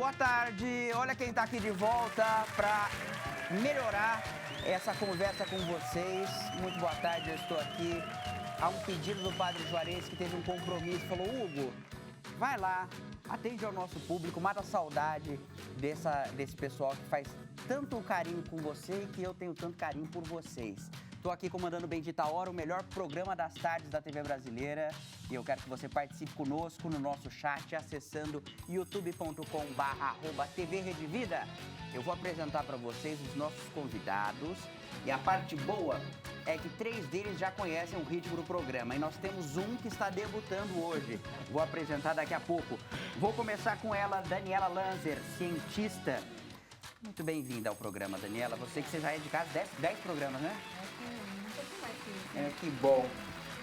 Boa tarde, olha quem está aqui de volta para melhorar essa conversa com vocês. Muito boa tarde, eu estou aqui a um pedido do Padre Juarez, que teve um compromisso, falou: Hugo, vai lá, atende ao nosso público, mata a saudade desse pessoal que faz tanto carinho com você e que eu tenho tanto carinho por vocês. Estou aqui comandando Bendita Hora, o melhor programa das tardes da TV brasileira. E eu quero que você participe conosco no nosso chat, acessando youtube.com/TV Rede Vida. Eu vou apresentar para vocês os nossos convidados. E a parte boa é que 3 deles já conhecem o ritmo do programa. E nós temos um que está debutando hoje. Vou apresentar daqui a pouco. Vou começar com ela, Daniela Lanzer, cientista. Muito bem-vinda ao programa, Daniela. Você que já é de casa, 10 programas, né? Que bom.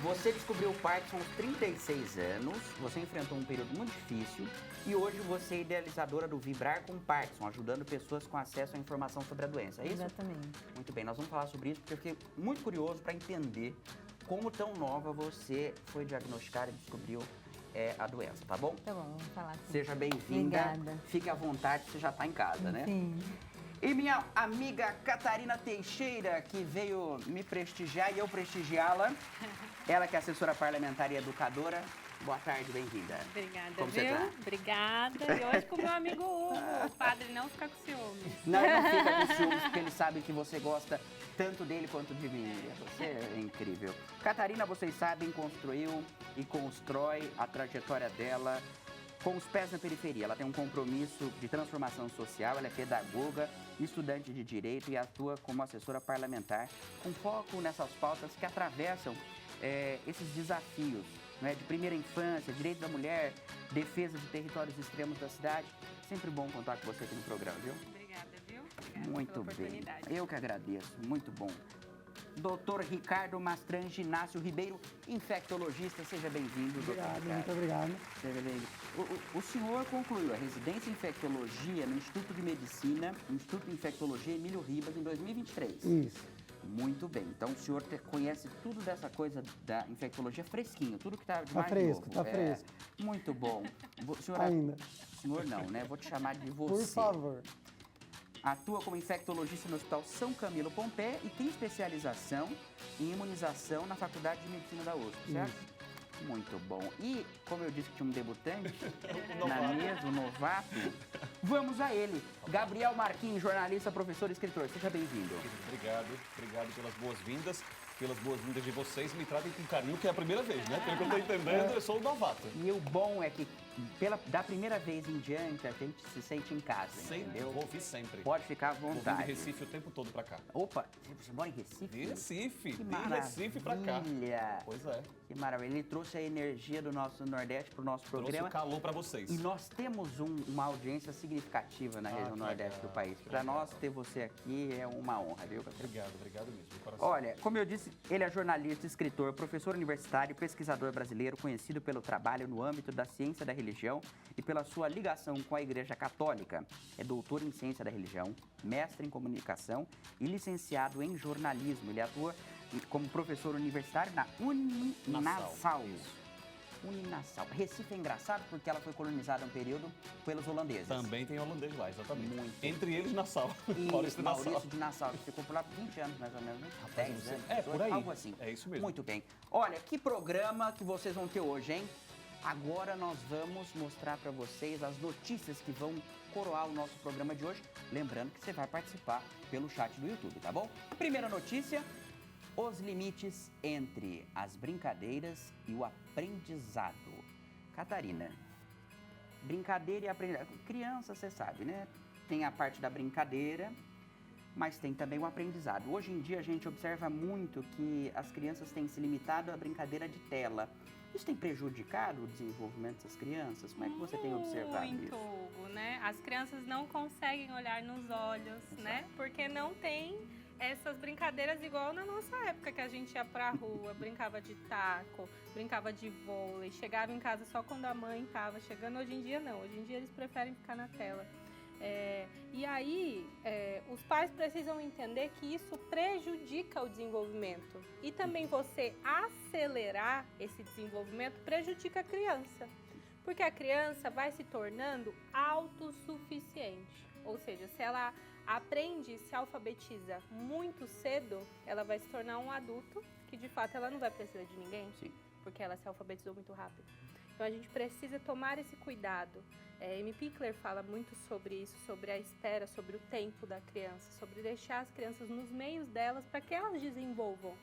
Você descobriu o Parkinson aos 36 anos, você enfrentou um período muito difícil e hoje você é idealizadora do Vibrar com Parkinson, ajudando pessoas com acesso à informação sobre a doença, é isso? Exatamente. Muito bem, nós vamos falar sobre isso porque eu fiquei muito curioso para entender como tão nova você foi diagnosticada e descobriu a doença, tá bom? Tá bom, vamos falar assim. Seja bem-vinda. Obrigada. Fique à vontade, você já está em casa, né? Sim. E minha amiga Catarina Teixeira, que veio me prestigiar e eu prestigiá-la. Ela que é assessora parlamentar e educadora. Boa tarde, bem-vinda. Obrigada, Como viu? você tá? Obrigada. E hoje com o meu amigo Hugo, o padre não fica com ciúmes. Não, ele não fica com ciúmes, porque ele sabe que você gosta tanto dele quanto de mim. Você é incrível. Catarina, vocês sabem, construiu e constrói a trajetória dela com os pés na periferia. Ela tem um compromisso de transformação social, ela é pedagoga, estudante de direito e atua como assessora parlamentar, com foco nessas pautas que atravessam esses desafios, né, de primeira infância, direito da mulher, defesa de territórios extremos da cidade. Sempre bom contar com você aqui no programa, viu? Obrigada, viu? Obrigada Muito pela bem. oportunidade. Eu que agradeço, muito bom. Doutor Ricardo Mastrange Inácio Ribeiro, infectologista, seja bem-vindo, doutor Obrigado, Ricardo. muito obrigado. Seja bem-vindo. O senhor concluiu a residência em infectologia no Instituto de Medicina, Instituto de Infectologia Emílio Ribas, em 2023. Isso. Muito bem. Então o senhor conhece tudo dessa coisa da infectologia fresquinho, tudo que está de Tá mais fresco, novo. tá fresco. Muito bom. O senhor, Ainda. senhor não, né? Vou te chamar de você. Por favor. Atua como infectologista no Hospital São Camilo Pompé e tem especialização em imunização na Faculdade de Medicina da USP, certo? Muito bom. E, como eu disse que tinha um debutante na mesa, um novato, vamos a ele. Gabriel Marquinhos, jornalista, professor e escritor. Seja bem-vindo. Obrigado pelas boas-vindas. Pelas boas-vindas de vocês, me tratem com carinho, que é a primeira vez, né? Pelo que eu tô entendendo, eu sou o novato. E o bom é que, da primeira vez em diante, a gente se sente em casa, entendeu? Vou ouvir sempre. Pode ficar à Vou vir de vontade. Recife o tempo todo pra cá. Opa, você mora em Recife? De Recife, Que de Recife pra cá. maravilha. Pois é. Que maravilha. Ele trouxe a energia do nosso Nordeste pro nosso Trouxe programa. o calor pra vocês. E nós temos uma audiência significativa na região que Nordeste legal, do país. que Para legal. nós ter você aqui é uma honra, viu? Obrigado mesmo, de coração. Olha, como eu disse, ele é jornalista, escritor, professor universitário, pesquisador brasileiro, conhecido pelo trabalho no âmbito da ciência da religião e pela sua ligação com a Igreja Católica. É doutor em ciência da religião, mestre em comunicação e licenciado em jornalismo. Ele atua como professor universitário na Uninasal. Uninasal. Recife é engraçado porque ela foi colonizada um período pelos holandeses. Também tem holandês lá, exatamente. Muito. Entre eles, Nassau. E Maurício de Nassau. Maurício de Nassau, que ficou por lá por 20 anos, mais ou menos, né? 10 você- anos, é, por aí. algo assim. É isso mesmo. Muito bem. Olha, que programa que vocês vão ter hoje, hein? Agora nós vamos mostrar para vocês as notícias que vão coroar o nosso programa de hoje. Lembrando que você vai participar pelo chat do YouTube, tá bom? Primeira notícia: os limites entre as brincadeiras e o aprendizado. Catarina, brincadeira e aprendizado. Criança, você sabe, né? Tem a parte da brincadeira, mas tem também o aprendizado. Hoje em dia a gente observa muito que as crianças têm se limitado à brincadeira de tela. Isso tem prejudicado o desenvolvimento dessas crianças? Como é que você tem observado Muito, isso? Hugo, né? As crianças não conseguem olhar nos olhos, né? Porque não tem essas brincadeiras igual na nossa época, que a gente ia pra rua, brincava de taco, brincava de vôlei, chegava em casa só quando a mãe estava chegando. Hoje em dia não, hoje em dia eles preferem ficar na tela. E aí, os pais precisam entender que isso prejudica o desenvolvimento. E também você acelerar esse desenvolvimento prejudica a criança. Porque a criança vai se tornando autossuficiente. Ou seja, se ela aprende, se alfabetiza muito cedo, ela vai se tornar um adulto que de fato ela não vai precisar de ninguém, Sim. porque ela se alfabetizou muito rápido. Então a gente precisa tomar esse cuidado. Amy Pickler fala muito sobre isso, sobre a espera, sobre o tempo da criança, sobre deixar as crianças nos meios delas para que elas desenvolvam,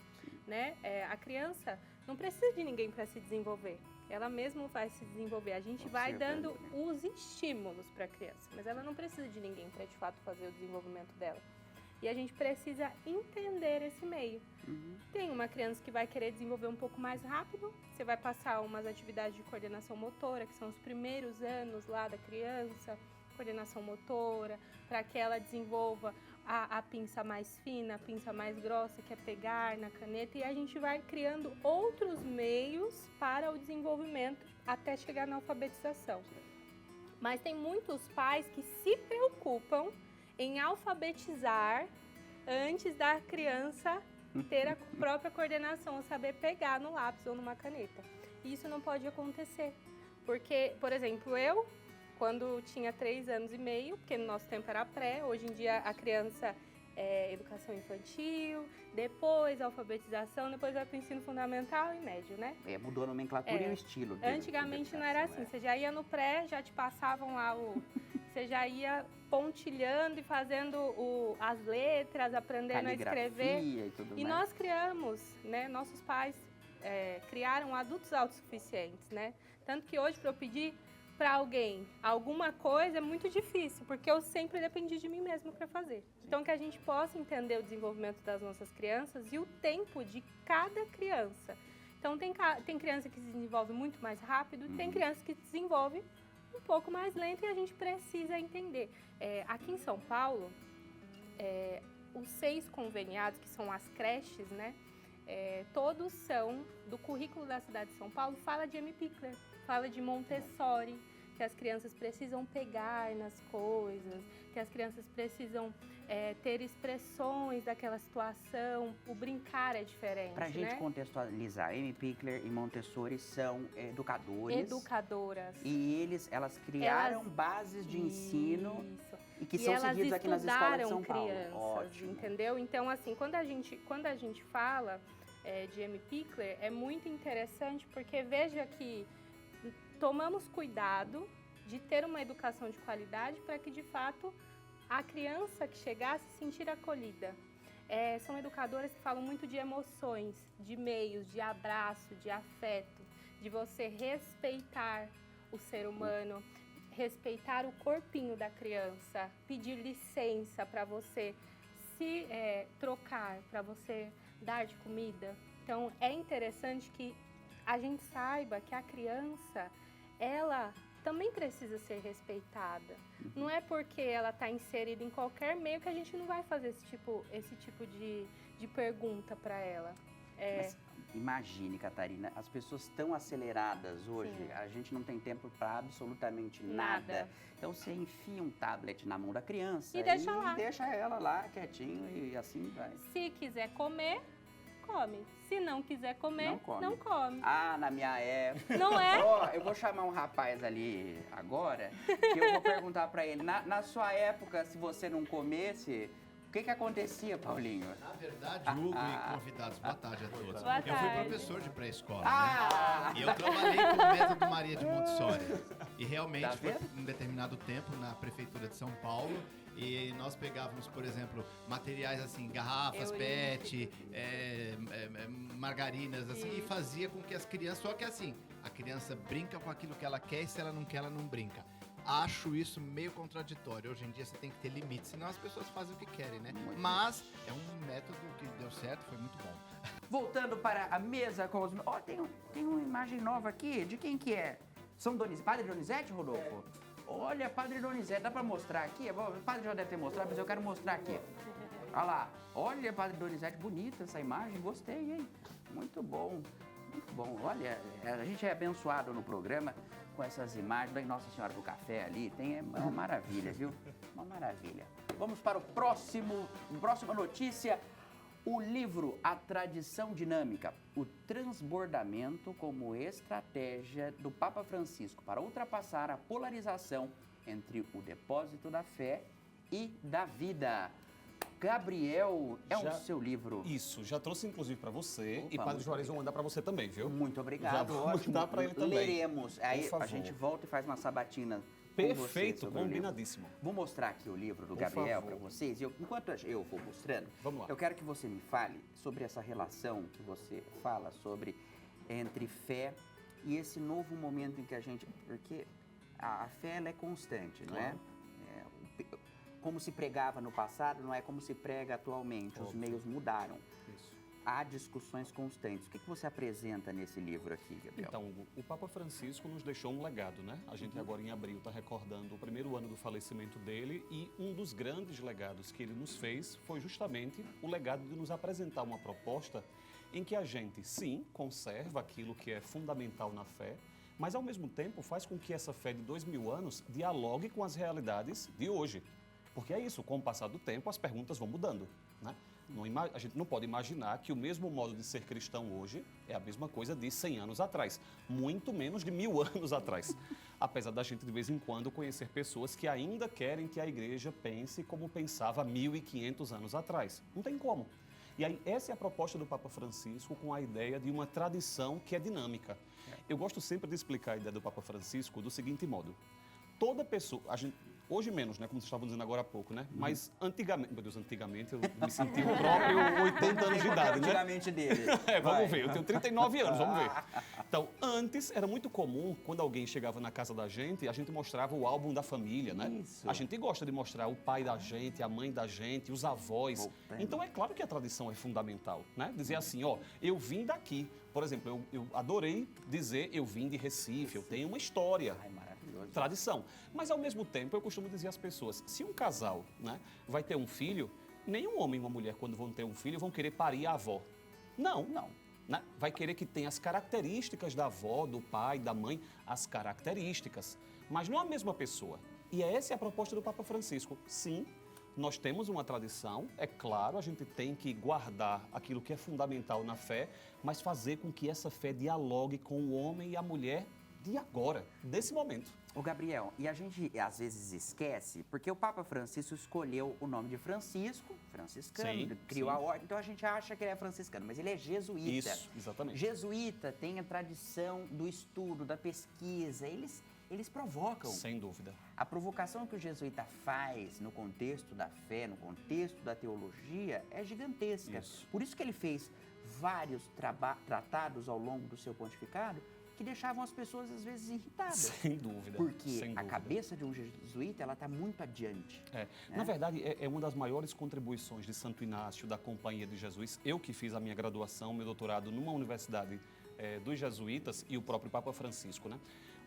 né? A criança não precisa de ninguém para se desenvolver. Ela mesma vai se desenvolver. A gente vai dando os estímulos para a criança, mas ela não precisa de ninguém para de fato fazer o desenvolvimento dela. E a gente precisa entender esse meio. Tem uma criança que vai querer desenvolver um pouco mais rápido, você vai passar umas atividades de coordenação motora, que são os primeiros anos lá da criança, coordenação motora, para que ela desenvolva a pinça mais fina, a pinça mais grossa, que é pegar na caneta, e a gente vai criando outros meios para o desenvolvimento até chegar na alfabetização. Mas tem muitos pais que se preocupam em alfabetizar antes da criança ter a própria coordenação, saber pegar no lápis ou numa caneta. E isso não pode acontecer, porque, por exemplo, eu, quando tinha 3 anos e meio, porque no nosso tempo era pré, hoje em dia a criança é educação infantil, depois alfabetização, depois vai para o ensino fundamental e médio, né? Mudou a nomenclatura e o estilo. Antigamente não era assim, você já ia no pré, já te passavam lá você já ia pontilhando e fazendo as letras, aprendendo a escrever. E tudo e mais. nós criamos, né? Nossos pais criaram adultos autossuficientes, né? Tanto que hoje, para eu pedir para alguém alguma coisa, é muito difícil, porque eu sempre dependi de mim mesma para fazer. Então, que a gente possa entender o desenvolvimento das nossas crianças e o tempo de cada criança. Então, tem criança que se desenvolve muito mais rápido, tem criança que se desenvolve um pouco mais lento, e a gente precisa entender. Aqui em São Paulo, os 6 conveniados, que são as creches, né? Todos são do currículo da cidade de São Paulo, fala de Amy Pickler, fala de Montessori, que as crianças precisam pegar nas coisas, que as crianças precisam ter expressões daquela situação, o brincar é diferente, Pra gente né? contextualizar, Amy Pickler e Montessori são educadores. Educadoras. E elas criaram bases de ensino Isso. e que são seguidos aqui nas escolas de São Paulo. Crianças, Ótimo. entendeu? Então, assim, quando a gente fala de Amy Pickler, é muito interessante, porque veja que tomamos cuidado de ter uma educação de qualidade para que, de fato, a criança que chegar se sentir acolhida. São educadoras que falam muito de emoções, de meios, de abraço, de afeto, de você respeitar o ser humano, respeitar o corpinho da criança, pedir licença para você se trocar, para você dar de comida. Então, é interessante que a gente saiba que a criança, ela também precisa ser respeitada. Não é porque ela está inserida em qualquer meio que a gente não vai fazer esse tipo de pergunta para ela. Mas imagine, Catarina, as pessoas tão aceleradas hoje, a gente não tem tempo para absolutamente nada. Então você enfia um tablet na mão da criança E deixa lá. deixa ela lá quietinho e assim vai. Se quiser comer, come. Se não quiser comer, não come. Ah, na minha época. Não é? Ó, eu vou chamar um rapaz ali agora, que eu vou perguntar pra ele. Na sua época, se você não comesse, o que acontecia, Paulinho? Na verdade, Hugo e convidados, boa tarde a todos. Boa Eu fui tarde. professor de pré-escola, Ah! né? E eu trabalhei com o método Maria de Montessori. E realmente Tá foi vendo? um determinado tempo na prefeitura de São Paulo. E nós pegávamos, por exemplo, materiais assim, garrafas, PET, margarinas, assim, e fazia com que as crianças... Só que assim, a criança brinca com aquilo que ela quer e se ela não quer, ela não brinca. Acho isso meio contraditório. Hoje em dia você tem que ter limites, senão as pessoas fazem o que querem, né? Mas é um método que deu certo, foi muito bom. Voltando para a mesa com os... Ó, tem uma imagem nova aqui. De quem que é? Padre Donizete, Rodolfo? Olha, Padre Donizete, dá pra mostrar aqui? O padre já deve ter mostrado, mas eu quero mostrar aqui. Olha lá. Olha, Padre Donizete, bonita essa imagem. Gostei, hein? Muito bom. Muito bom. Olha, a gente é abençoado no programa com essas imagens. Daí Nossa Senhora do Café ali. É uma maravilha, viu? Uma maravilha. Vamos para próxima notícia. O livro A Tradição Dinâmica, o transbordamento como estratégia do Papa Francisco para ultrapassar a polarização entre o depósito da fé e da vida. Gabriel, é o seu livro. Isso, já trouxe inclusive para você. Opa, E Padre muito Juarez vou mandar para você também, viu? Muito obrigado, Já vou ótimo. mandar para ele também. Leremos. Aí Por a favor. gente volta e faz uma sabatina. Perfeito, sobre o livro. combinadíssimo. Vou mostrar aqui o livro do Por Gabriel favor. para vocês. Enquanto eu vou mostrando, Vamos lá. eu quero que você me fale sobre essa relação que você fala sobre entre fé e esse novo momento em que a gente... Porque a fé ela é constante, não é? Claro. Como se pregava no passado, não é como se prega atualmente. Os Óbvio. meios mudaram. Isso. Há discussões constantes. O que você apresenta nesse livro aqui, Gabriel? Então, o Papa Francisco nos deixou um legado, né? A gente agora em abril está recordando o primeiro ano do falecimento dele e um dos grandes legados que ele nos fez foi justamente o legado de nos apresentar uma proposta em que a gente, sim, conserva aquilo que é fundamental na fé, mas ao mesmo tempo faz com que essa fé de 2000 anos dialogue com as realidades de hoje. Porque é isso, com o passar do tempo as perguntas vão mudando, né? A gente não pode imaginar que o mesmo modo de ser cristão hoje é a mesma coisa de 100 anos atrás, muito menos de 1000 anos atrás. Apesar da gente, de vez em quando, conhecer pessoas que ainda querem que a igreja pense como pensava há 1500 anos atrás. Não tem como. E aí, essa é a proposta do Papa Francisco com a ideia de uma tradição que é dinâmica. Eu gosto sempre de explicar a ideia do Papa Francisco do seguinte modo. Toda pessoa... Hoje menos, né? Como vocês estavam dizendo agora há pouco, né? Mas antigamente... Meu Deus, antigamente eu me senti o próprio 80 anos de idade, né? Antigamente dele. Vamos ver, eu tenho 39 anos, vamos ver. Então, antes era muito comum, quando alguém chegava na casa da gente, a gente mostrava o álbum da família, né? Isso. A gente gosta de mostrar o pai da gente, a mãe da gente, os avós. Então, é claro que a tradição é fundamental, né? Dizer assim, ó, eu vim daqui. Por exemplo, eu adorei dizer eu vim de Recife, eu tenho uma história. Ai, maravilhoso. Tradição. Mas, ao mesmo tempo, eu costumo dizer às pessoas, se um casal, né, vai ter um filho, nenhum homem e uma mulher, quando vão ter um filho, vão querer parir a avó. Não. Não. Né? Vai querer que tenha as características da avó, do pai, da mãe, as características. Mas não a mesma pessoa. E essa é a proposta do Papa Francisco. Sim, nós temos uma tradição, é claro, a gente tem que guardar aquilo que é fundamental na fé, mas fazer com que essa fé dialogue com o homem e a mulher de agora, desse momento. Ô, Gabriel, e a gente às vezes esquece, porque o Papa Francisco escolheu o nome de Francisco, franciscano, Sim, criou sim. a ordem, então a gente acha que ele é franciscano, mas ele é jesuíta. Isso, exatamente. Jesuíta tem a tradição do estudo, da pesquisa, eles provocam. Sem dúvida. A provocação que o jesuíta faz no contexto da fé, no contexto da teologia, é gigantesca. Isso. Por isso que ele fez vários tratados ao longo do seu pontificado que deixavam as pessoas, às vezes, irritadas. Sem dúvida. Porque sem a dúvida. cabeça de um jesuíta, ela está muito adiante. É. Na verdade, é uma das maiores contribuições de Santo Inácio, da Companhia de Jesus. Eu que fiz a minha graduação, meu doutorado numa universidade dos jesuítas e o próprio Papa Francisco, né?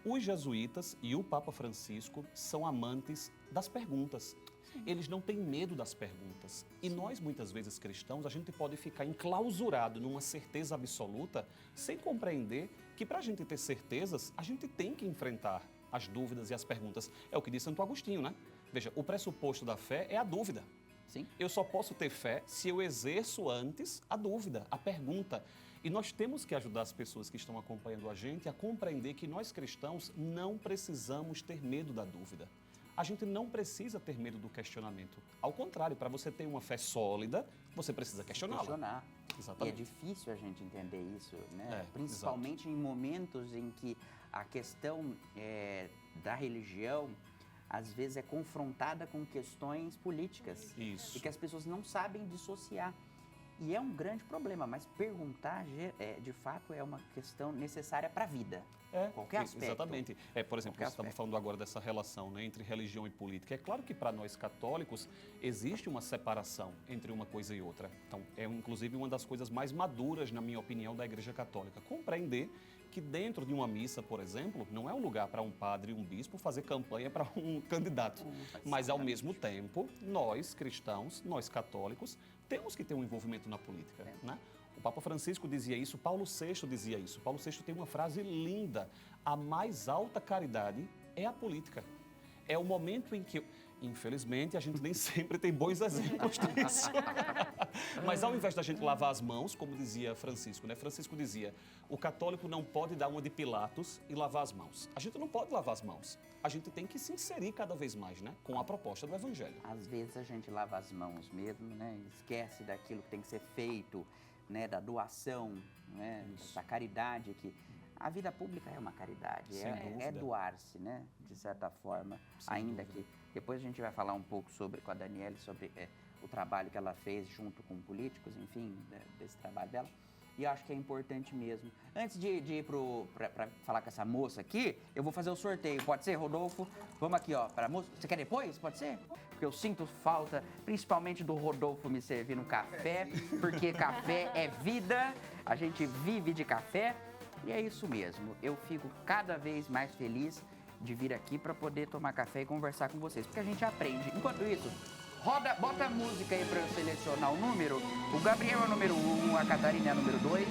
Os jesuítas e o Papa Francisco são amantes das perguntas. Eles não têm medo das perguntas. E nós, muitas vezes, cristãos, a gente pode ficar enclausurado numa certeza absoluta sem compreender que, para a gente ter certezas, a gente tem que enfrentar as dúvidas e as perguntas. É o que diz Santo Agostinho, né? Veja, o pressuposto da fé é a dúvida. Sim. Eu só posso ter fé se eu exerço antes a dúvida, a pergunta. E nós temos que ajudar as pessoas que estão acompanhando a gente a compreender que nós cristãos não precisamos ter medo da dúvida. A gente não precisa ter medo do questionamento. Ao contrário, para você ter uma fé sólida, você precisa questioná-la. Questionar. E é Exatamente. difícil a gente entender isso, né? É, Principalmente em momentos em que a questão da religião, às vezes, é confrontada com questões políticas. Isso. E que as pessoas não sabem dissociar. E é um grande problema, mas perguntar, de fato, é uma questão necessária para a vida. Qualquer aspecto. Exatamente. Por exemplo, Qualquer você estava aspecto. falando agora dessa relação, né, entre religião e política. É claro que para nós católicos existe uma separação entre uma coisa e outra. Então, é inclusive uma das coisas mais maduras, na minha opinião, da Igreja Católica. Compreender que dentro de uma missa, por exemplo, não é um lugar para um padre e um bispo fazer campanha para um candidato. Mas, ao mesmo tempo, nós cristãos, nós católicos, temos que ter um envolvimento na política, né? O Papa Francisco dizia isso, Paulo VI dizia isso. Paulo VI tem uma frase linda: a mais alta caridade é a política. É o momento em que Infelizmente, a gente nem sempre tem bons exemplos disso. Mas ao invés da gente lavar as mãos, como dizia Francisco, né? Francisco dizia, o católico não pode dar uma de Pilatos e lavar as mãos. A gente não pode lavar as mãos. A gente tem que se inserir cada vez mais, né? Com a proposta do Evangelho. Às vezes a gente lava as mãos mesmo, né? Esquece daquilo que tem que ser feito, né? Da doação, né? Da caridade que... A vida pública é uma caridade, Sem é dúvida. doar-se, né? De certa forma, Sem ainda dúvida. que... Depois a gente vai falar um pouco com a Daniele sobre o trabalho que ela fez junto com políticos, enfim, desse trabalho dela. E eu acho que é importante mesmo. Antes de ir para falar com essa moça aqui, eu vou fazer o sorteio. Pode ser, Rodolfo? Vamos aqui, ó, para a moça. Você quer depois? Pode ser? Porque eu sinto falta, principalmente do Rodolfo me servir no café, porque café é vida, a gente vive de café. E é isso mesmo, eu fico cada vez mais feliz de vir aqui para poder tomar café e conversar com vocês, porque a gente aprende. Enquanto isso, bota a música aí para eu selecionar o número. O Gabriel é o número 1, a Catarina é o número 2,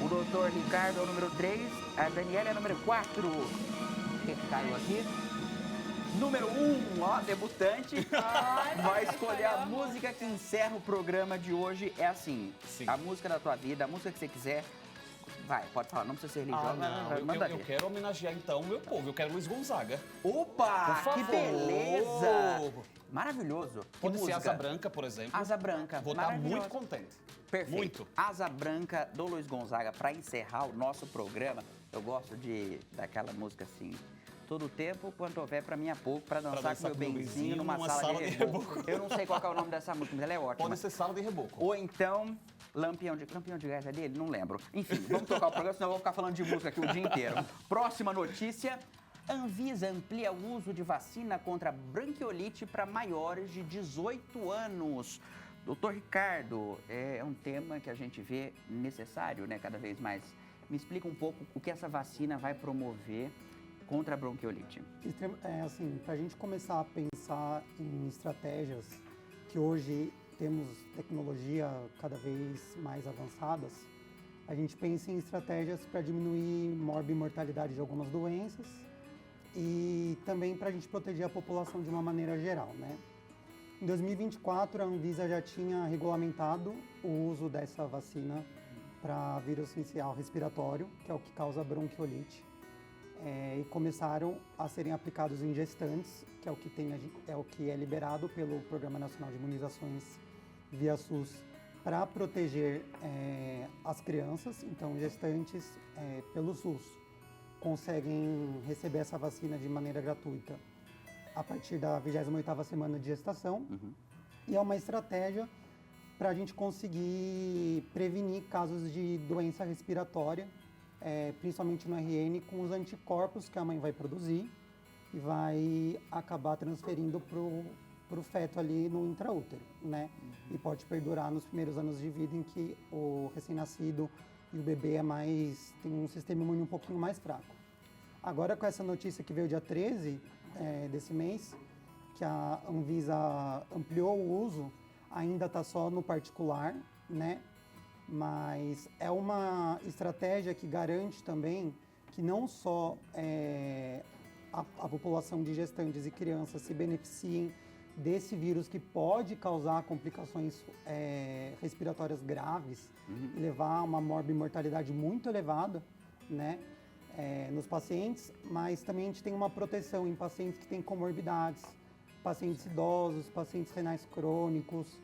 o doutor Ricardo é o número 3, a Daniela é o número 4. O que caiu aqui? Número 1, ó, debutante, vai escolher a música que encerra o programa de hoje. É assim, Sim. a música da tua vida, a música que você quiser. Vai, pode falar, não precisa ser religiosa. Não, eu quero homenagear então o meu povo, eu quero Luiz Gonzaga. Opa, Por que favor. beleza! Maravilhoso. Que Pode ser música? Asa Branca, por exemplo. Asa Branca, Vou estar maravilhoso. muito contente. Perfeito. Muito. Asa Branca do Luiz Gonzaga, para encerrar o nosso programa. Eu gosto daquela música assim. Todo tempo, quanto houver, para mim é pouco, para dançar com meu benzinho numa sala de reboco. Eu não sei qual que é o nome dessa música, mas ela é ótima. Pode ser Sala de Reboco. Ou então, Lampião de Gás é dele? Não lembro. Enfim, vamos tocar o programa, senão eu vou ficar falando de música aqui o dia inteiro. Próxima notícia. Anvisa amplia o uso de vacina contra branquiolite para maiores de 18 anos. Doutor Ricardo, é um tema que a gente vê necessário, né, cada vez mais. Me explica um pouco o que essa vacina vai promover contra a bronquiolite. Assim, para a gente começar a pensar em estratégias que hoje temos tecnologia cada vez mais avançadas, a gente pensa em estratégias para diminuir morbimortalidade de algumas doenças e também para a gente proteger a população de uma maneira geral, né? Em 2024, a Anvisa já tinha regulamentado o uso dessa vacina para vírus sincicial respiratório, que é o que causa bronquiolite. E começaram a serem aplicados em gestantes, que é o que é liberado pelo Programa Nacional de Imunizações via SUS para proteger as crianças. Então, gestantes pelo SUS conseguem receber essa vacina de maneira gratuita a partir da 28ª semana de gestação. E é uma estratégia para a gente conseguir prevenir casos de doença respiratória, principalmente no RN, com os anticorpos que a mãe vai produzir e vai acabar transferindo para o feto ali no intraútero, né? E pode perdurar nos primeiros anos de vida em que o recém-nascido e o bebê tem um sistema imune um pouquinho mais fraco. Agora, com essa notícia que veio dia 13 desse mês, que a Anvisa ampliou o uso, ainda está só no particular, né? Mas é uma estratégia que garante também que não só a população de gestantes e crianças se beneficiem desse vírus que pode causar complicações respiratórias graves e levar a uma morbimortalidade muito elevada, né, nos pacientes, mas também a gente tem uma proteção em pacientes que têm comorbidades, pacientes idosos, pacientes renais crônicos,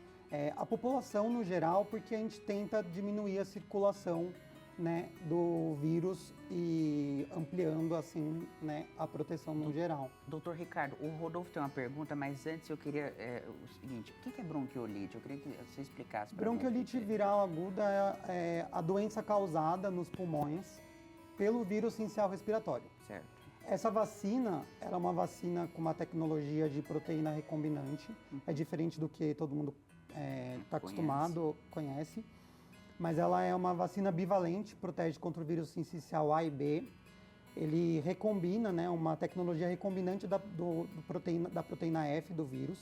a população no geral, porque a gente tenta diminuir a circulação, né, do vírus e ampliando assim, né, a proteção no geral. Doutor Ricardo, o Rodolfo tem uma pergunta, mas antes eu queria o seguinte, o que é bronquiolite? Eu queria que você explicasse para nós. Bronquiolite viral aguda é a doença causada nos pulmões pelo vírus sincicial respiratório. Certo. Essa vacina, ela é uma vacina com uma tecnologia de proteína recombinante, é diferente do que todo mundo está acostumado, conhece. Mas ela é uma vacina bivalente, protege contra o vírus sincicial A e B. Ele recombina, né, uma tecnologia recombinante da proteína F do vírus.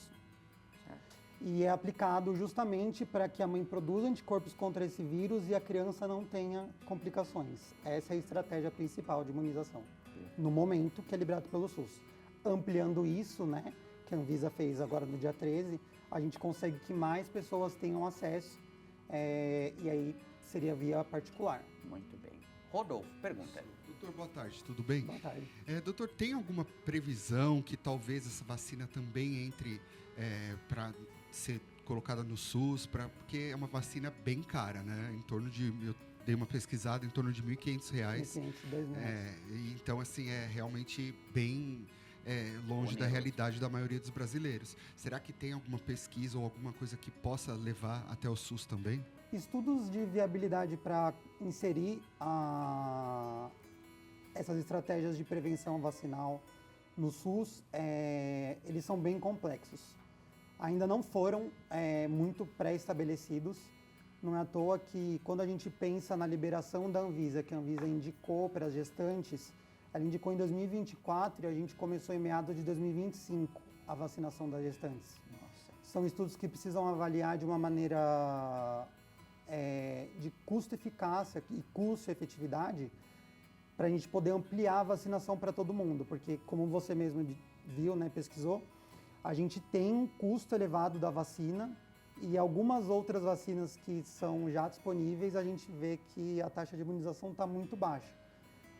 Certo. E é aplicado justamente para que a mãe produza anticorpos contra esse vírus e a criança não tenha complicações. Essa é a estratégia principal de imunização, no momento que é liberado pelo SUS. Ampliando isso, né, que a Anvisa fez agora no dia 13, a gente consegue que mais pessoas tenham acesso, e aí seria via particular. Muito bem. Rodolfo, pergunta. Doutor, boa tarde, tudo bem? Boa tarde. Doutor, tem alguma previsão que talvez essa vacina também entre para ser colocada no SUS, porque é uma vacina bem cara, né? Eu dei uma pesquisada, em torno de R$ 1.500. R$ 1.500. Então, assim, é realmente bem longe da realidade da maioria dos brasileiros. Será que tem alguma pesquisa ou alguma coisa que possa levar até o SUS também? Estudos de viabilidade para inserir essas estratégias de prevenção vacinal no SUS, eles são bem complexos. Ainda não foram muito pré-estabelecidos. Não é à toa que, quando a gente pensa na liberação da Anvisa, que a Anvisa indicou para as gestantes, ela indicou em 2024 e a gente começou em meados de 2025 a vacinação das gestantes. Nossa. São estudos que precisam avaliar de uma maneira de custo-eficácia e custo-efetividade para a gente poder ampliar a vacinação para todo mundo, porque, como você mesmo viu, né, pesquisou, a gente tem um custo elevado da vacina e algumas outras vacinas que são já disponíveis, a gente vê que a taxa de imunização está muito baixa.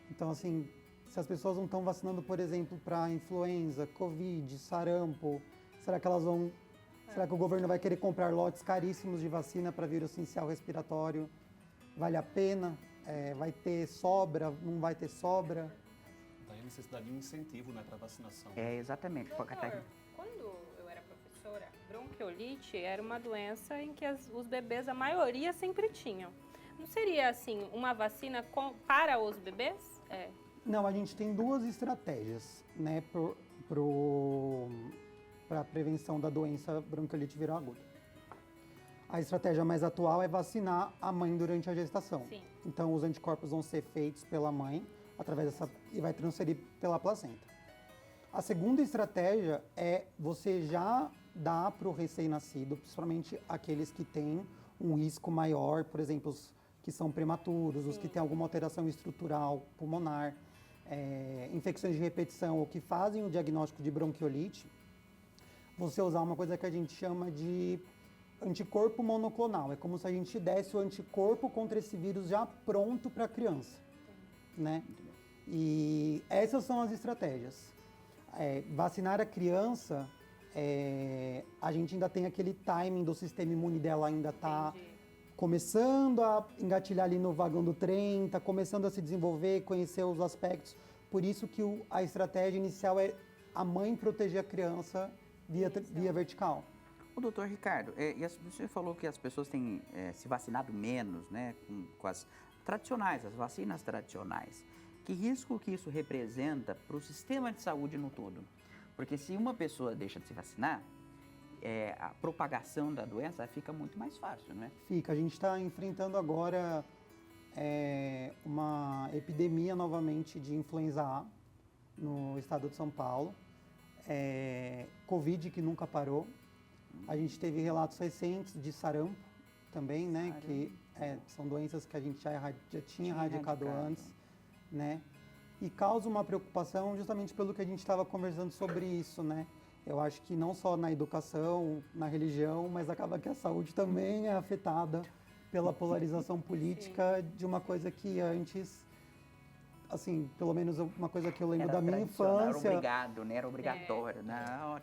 Então, assim, se as pessoas não estão vacinando, por exemplo, para influenza, Covid, sarampo, será que o governo vai querer comprar lotes caríssimos de vacina para vírus sincicial respiratório? Vale a pena? Vai ter sobra? Não vai ter sobra? Daí a necessidade de um incentivo, né, para vacinação. Exatamente. Doutor, quando eu era professora, bronquiolite era uma doença em que os bebês, a maioria, sempre tinham. Não seria, assim, uma vacina para os bebês? Não, a gente tem duas estratégias, né, para a prevenção da doença bronquiolite viral aguda. A estratégia mais atual é vacinar a mãe durante a gestação. Sim. Então, os anticorpos vão ser feitos pela mãe e vai transferir pela placenta. A segunda estratégia é você já dar para o recém-nascido, principalmente aqueles que têm um risco maior, por exemplo, os que são prematuros, os que têm alguma alteração estrutural pulmonar, infecções de repetição ou que fazem o diagnóstico de bronquiolite, você usar uma coisa que a gente chama de anticorpo monoclonal. É como se a gente desse o anticorpo contra esse vírus já pronto para a criança, né? E essas são as estratégias. Vacinar a criança, a gente ainda tem aquele timing do sistema imune dela ainda está começando a engatilhar ali no vagão do trem, está começando a se desenvolver, conhecer os aspectos. Por isso que a estratégia inicial é a mãe proteger a criança via vertical. O doutor Ricardo, você falou que as pessoas têm se vacinado menos, né, com as tradicionais, as vacinas tradicionais. Que risco que isso representa para o sistema de saúde no todo? Porque se uma pessoa deixa de se vacinar, a propagação da doença fica muito mais fácil, não é? Fica. A gente está enfrentando agora uma epidemia novamente de influenza A no estado de São Paulo. Covid que nunca parou. A gente teve relatos recentes de sarampo também, né? Que são doenças que a gente já tinha erradicado antes, né? E causa uma preocupação justamente pelo que a gente estava conversando sobre isso, né? Eu acho que não só na educação, na religião, mas acaba que a saúde também é afetada pela polarização política de uma coisa que antes, assim, pelo menos uma coisa que eu lembro da minha infância. Era obrigado, né? Era obrigatório.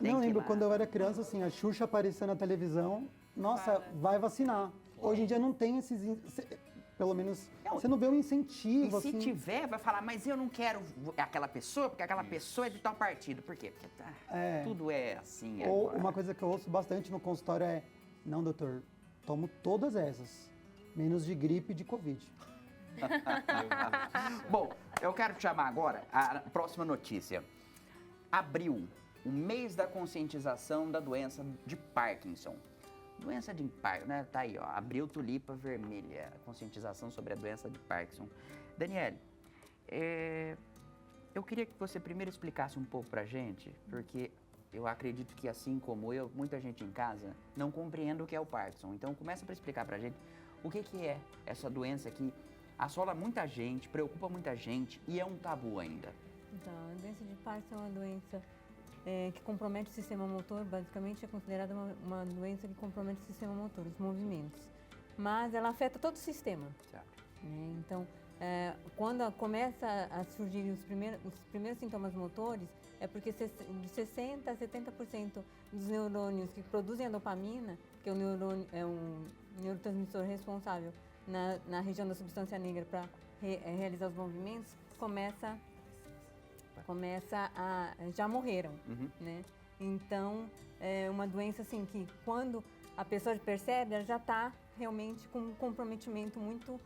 Não, lembro quando eu era criança, assim, a Xuxa aparecia na televisão, nossa, vai vacinar. Hoje em dia não tem esses, pelo menos, você não vê um incentivo, E se assim. tiver, vai falar, mas eu não quero aquela pessoa, porque aquela pessoa é de tal partido. Por quê? Porque tudo é assim Ou agora. uma coisa que eu ouço bastante no consultório é, não, doutor, tomo todas essas, menos de gripe e de Covid. Bom, eu quero te chamar agora a próxima notícia. Abril, o mês da conscientização da doença de Parkinson. Doença de Parkinson, né? Tá aí, ó. Abril, tulipa vermelha. Conscientização sobre a doença de Parkinson. Daniele, eu queria que você primeiro explicasse um pouco pra gente, porque eu acredito que, assim como eu, muita gente em casa não compreende o que é o Parkinson. Então, começa para explicar pra gente o que é essa doença que assola muita gente, preocupa muita gente e é um tabu ainda. Então, a doença de Parkinson é uma doença que compromete o sistema motor, basicamente é considerada uma doença que compromete o sistema motor, os movimentos. Mas ela afeta todo o sistema. Certo. Né? Então, quando começa a surgir os primeiros sintomas motores, é porque de 60% a 70% dos neurônios que produzem a dopamina, que é um neurotransmissor responsável na região da substância negra para realizar os movimentos, já morreram, né? Então, é uma doença assim que quando a pessoa percebe, ela já está realmente com um comprometimento muito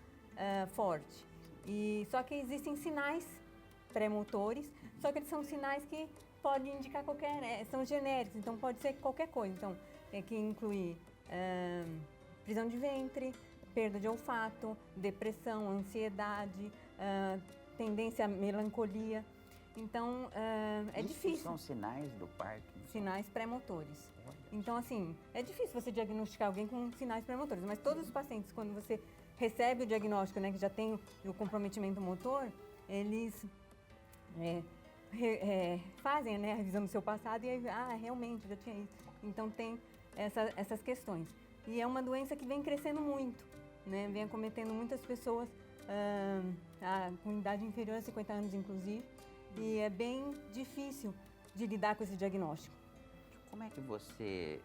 forte. Só que existem sinais pré-motores, só que eles são sinais que podem indicar são genéricos, então pode ser qualquer coisa. Então, que inclui prisão de ventre, perda de olfato, depressão, ansiedade, tendência à melancolia. Então, Isso difícil. são sinais do Parkinson? Sinais pré-motores. Então, assim, é difícil você diagnosticar alguém com sinais pré-motores, mas todos os pacientes, quando você recebe o diagnóstico, né, que já tem o comprometimento motor, eles fazem, né, a revisão do seu passado e aí, realmente, já tinha isso. Então, tem essas questões. E é uma doença que vem crescendo muito, né, vem acometendo muitas pessoas com idade inferior a 50 anos, inclusive, e é bem difícil de lidar com esse diagnóstico. Como é que você...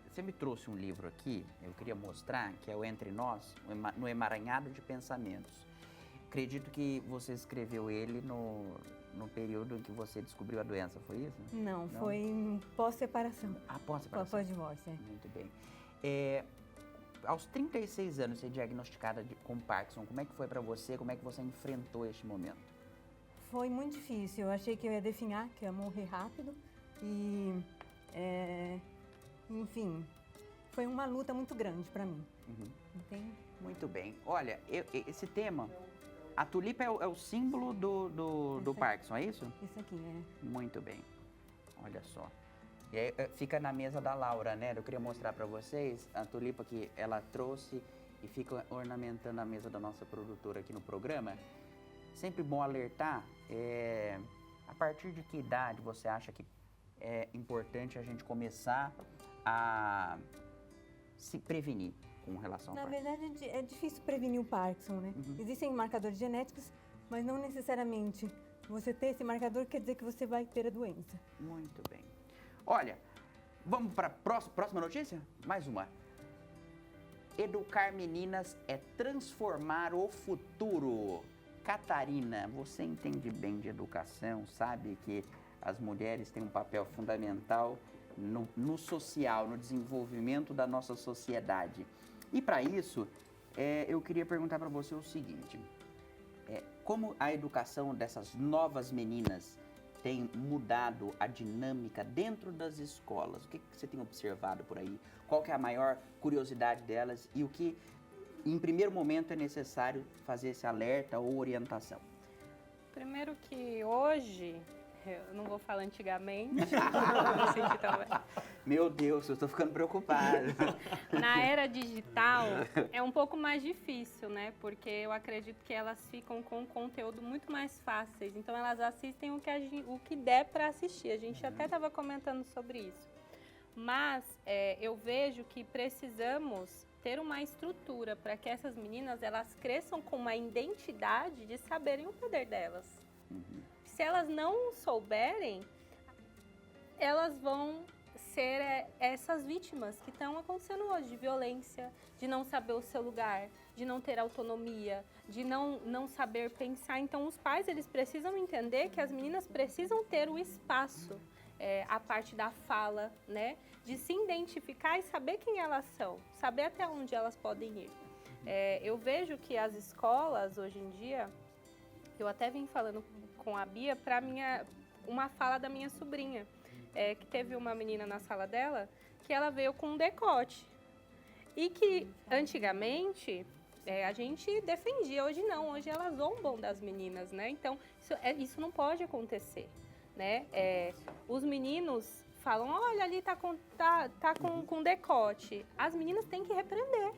Você me trouxe um livro aqui, eu queria mostrar, que é o Entre Nós, no Emaranhado de Pensamentos. Acredito que você escreveu ele no período em que você descobriu a doença, foi isso? Não? Foi pós-separação. Pós-separação. Pós-divórcio, Muito bem. Aos 36 anos, você é diagnosticada com Parkinson, como é que foi para você? Como é que você enfrentou este momento? Foi muito difícil. Eu achei que eu ia definhar, que eu ia morrer rápido. E, enfim, foi uma luta muito grande para mim. Entende? Muito bem. Olha, esse tema, a tulipa é o símbolo do Parkinson, é isso? Isso aqui, Muito bem. Olha só. E aí, fica na mesa da Laura, né? Eu queria mostrar para vocês a tulipa que ela trouxe e fica ornamentando a mesa da nossa produtora aqui no programa. Sempre bom alertar, a partir de que idade você acha que é importante a gente começar a se prevenir com relação ao Parkinson? Na verdade, é difícil prevenir o Parkinson, né? Existem marcadores genéticos, mas não necessariamente você ter esse marcador quer dizer que você vai ter a doença. Muito bem. Olha, vamos para a próxima notícia? Mais uma. Educar meninas é transformar o futuro. Catarina, você entende bem de educação, sabe que as mulheres têm um papel fundamental no social, no desenvolvimento da nossa sociedade. E para isso, eu queria perguntar para você o seguinte, como a educação dessas novas meninas tem mudado a dinâmica dentro das escolas? O que você tem observado por aí? Qual que é a maior curiosidade delas e o que, em primeiro momento, é necessário fazer esse alerta ou orientação? Primeiro que hoje, eu não vou falar antigamente, não vou sentir tão bem. Meu Deus, eu estou ficando preocupada. Na era digital é um pouco mais difícil, né? Porque eu acredito que elas ficam com conteúdo muito mais fáceis. Então elas assistem o que der para assistir. A gente até estava comentando sobre isso. Mas eu vejo que precisamos ter uma estrutura para que essas meninas elas cresçam com uma identidade de saberem o poder delas. Se elas não souberem, elas vão ser essas vítimas que estão acontecendo hoje, de violência, de não saber o seu lugar, de não ter autonomia, de não saber pensar. Então, os pais, eles precisam entender que as meninas precisam ter o espaço, a parte da fala, né? De se identificar e saber quem elas são, saber até onde elas podem ir. Eu vejo que as escolas, hoje em dia, eu até vim falando com a Bia para uma fala da minha sobrinha, que teve uma menina na sala dela que ela veio com um decote e que antigamente a gente defendia, hoje não, hoje elas zombam das meninas, né? Então isso não pode acontecer, né? Os meninos falam, olha ali tá com decote, as meninas têm que repreender,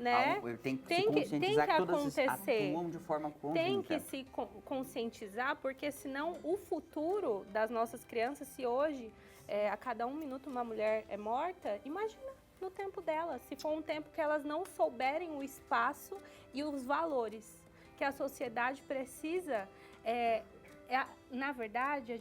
né? Tem que Tem se que conscientizar que todas acontecer. atuam de forma conjunta. Tem que se conscientizar, porque senão o futuro das nossas crianças, se hoje a cada 1 minuto uma mulher é morta, imagina no tempo delas, se for um tempo que elas não souberem o espaço e os valores que a sociedade precisa. Na verdade,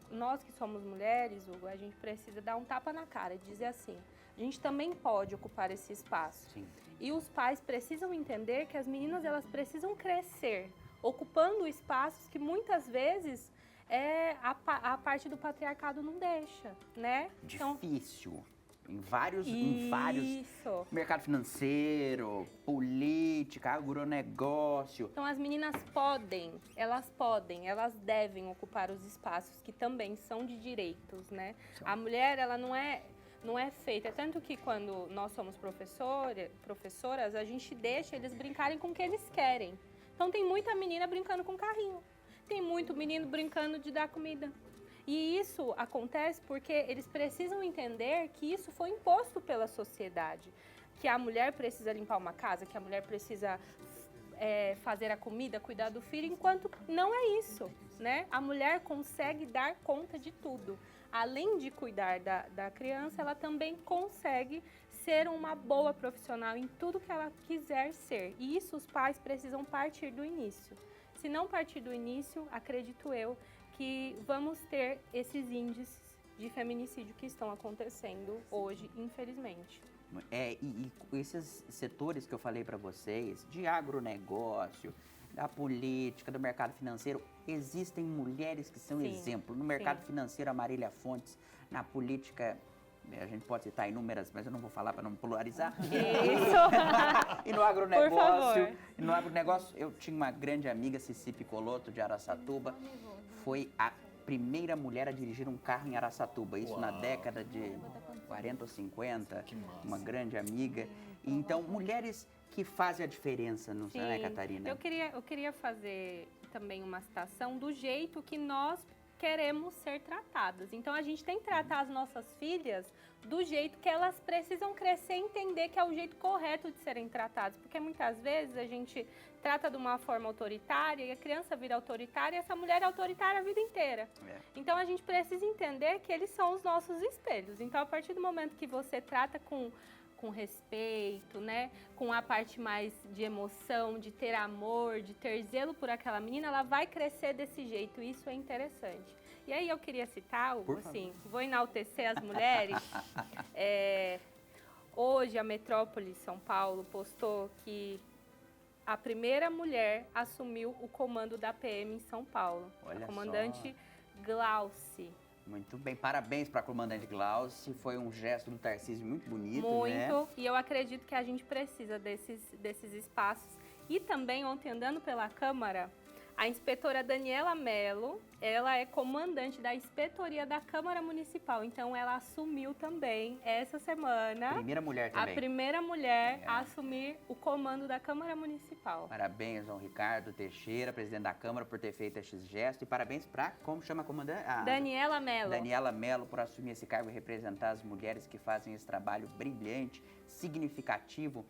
nós que somos mulheres, Hugo, a gente precisa dar um tapa na cara e dizer assim, a gente também pode ocupar esse espaço. Sim. E os pais precisam entender que as meninas elas precisam crescer, ocupando espaços que muitas vezes a parte do patriarcado não deixa, né? Difícil. Em vários Isso. mercado financeiro, política, agronegócio. Então as meninas elas devem ocupar os espaços que também são de direitos, né? A mulher, ela não é feita, tanto que quando nós somos professoras, a gente deixa eles brincarem com o que eles querem. Então tem muita menina brincando com carrinho, tem muito menino brincando de dar comida. E isso acontece porque eles precisam entender que isso foi imposto pela sociedade, que a mulher precisa limpar uma casa, que a mulher precisa fazer a comida, cuidar do filho, enquanto não é isso, né? A mulher consegue dar conta de tudo. Além de cuidar da criança, ela também consegue ser uma boa profissional em tudo que ela quiser ser. E isso os pais precisam partir do início. Se não partir do início, acredito eu, que vamos ter esses índices de feminicídio que estão acontecendo hoje, infelizmente. E esses setores que eu falei para vocês, de agronegócio, da política, do mercado financeiro, existem mulheres que são exemplo. No mercado financeiro, a Marília Fontes, na política, a gente pode citar inúmeras, mas eu não vou falar para não polarizar. Isso! E no agronegócio, Por favor. no agronegócio, eu tinha uma grande amiga, Cici Picoloto, de Araçatuba, foi a primeira mulher a dirigir um carro em Araçatuba, isso na década de 40 ou 50, uma grande amiga. E, então, mulheres que fazem a diferença, não sei, né, Catarina? Eu queria fazer também uma citação do jeito que nós queremos ser tratadas. Então, a gente tem que tratar as nossas filhas do jeito que elas precisam crescer e entender que é o jeito correto de serem tratadas. Porque muitas vezes a gente trata de uma forma autoritária e a criança vira autoritária e essa mulher é autoritária a vida inteira. Então, a gente precisa entender que eles são os nossos espelhos. Então, a partir do momento que você trata com respeito, né? Com a parte mais de emoção, de ter amor, de ter zelo por aquela menina, ela vai crescer desse jeito. Isso é interessante. E aí eu queria citar, assim, vou enaltecer as mulheres. Hoje a Metrópole São Paulo postou que a primeira mulher assumiu o comando da PM em São Paulo. Olha a comandante Glauci. Muito bem, parabéns para a comandante Glauci, foi um gesto do Tarcísio muito bonito, né? Muito, e eu acredito que a gente precisa desses espaços. E também, ontem, andando pela Câmara, a inspetora Daniela Mello, ela é comandante da inspetoria da Câmara Municipal, então ela assumiu também, essa semana, Primeira mulher também. a primeira mulher a assumir o comando da Câmara Municipal. Parabéns, João Ricardo Teixeira, presidente da Câmara, por ter feito esse gesto. E parabéns para, como chama a comandante? Daniela Mello. Daniela Mello, por assumir esse cargo e representar as mulheres que fazem esse trabalho brilhante, significativo.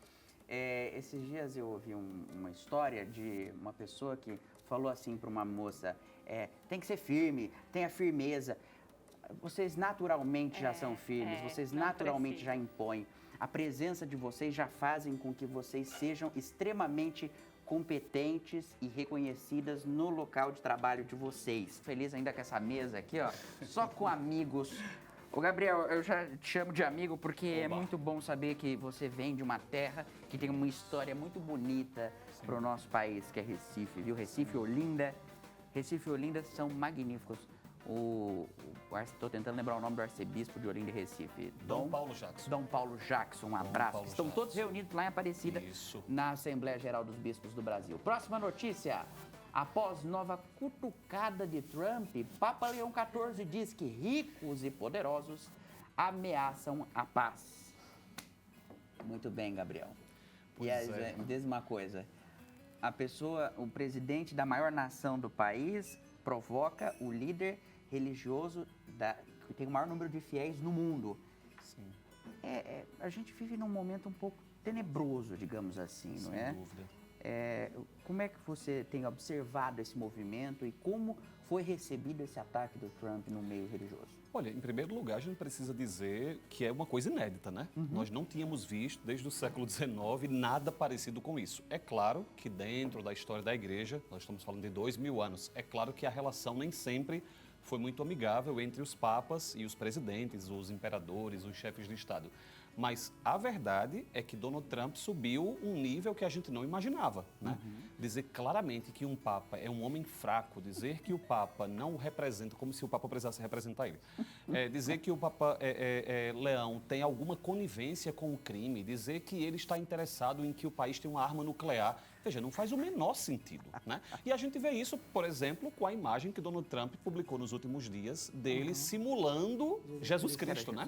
Esses dias eu ouvi uma história de uma pessoa que falou assim para uma moça, tem que ser firme, tenha firmeza. Vocês naturalmente já são firmes, vocês naturalmente já impõem. A presença de vocês já fazem com que vocês sejam extremamente competentes e reconhecidas no local de trabalho de vocês. Feliz ainda com essa mesa aqui, ó, só com amigos. Ô Gabriel, eu já te chamo de amigo porque é muito bom saber que você vem de uma terra que tem uma história muito bonita para o nosso país, que é Recife, viu? Recife e Olinda. Recife e Olinda são magníficos. Estou tentando lembrar o nome do arcebispo de Olinda e Recife. Dom Paulo Jackson. Dom Paulo Jackson, um abraço. Paulo Estão Jackson. todos reunidos lá em Aparecida, na Assembleia Geral dos Bispos do Brasil. Próxima notícia. Após nova cutucada de Trump, Papa Leão XIV diz que ricos e poderosos ameaçam a paz. Muito bem, Gabriel. Diz uma coisa. O presidente da maior nação do país provoca o líder religioso que tem o maior número de fiéis no mundo. Sim. A a gente vive num momento um pouco tenebroso, digamos assim, não Sem é? dúvida. Como é que você tem observado esse movimento e como foi recebido esse ataque do Trump no meio religioso? Olha, em primeiro lugar, a gente precisa dizer que é uma coisa inédita, né? Nós não tínhamos visto, desde o século XIX, nada parecido com isso. É claro que dentro da história da igreja, nós estamos falando de 2000 anos, é claro que a relação nem sempre foi muito amigável entre os papas e os presidentes, os imperadores, os chefes de Estado. Mas a verdade é que Donald Trump subiu um nível que a gente não imaginava, né? Dizer claramente que um papa é um homem fraco, dizer que o papa não o representa, como se o papa precisasse representar ele. Dizer que o papa Leão tem alguma conivência com o crime, dizer que ele está interessado em que o país tenha uma arma nuclear. Veja, não faz o menor sentido, né? E a gente vê isso, por exemplo, com a imagem que Donald Trump publicou nos últimos dias dele simulando Jesus Cristo, né?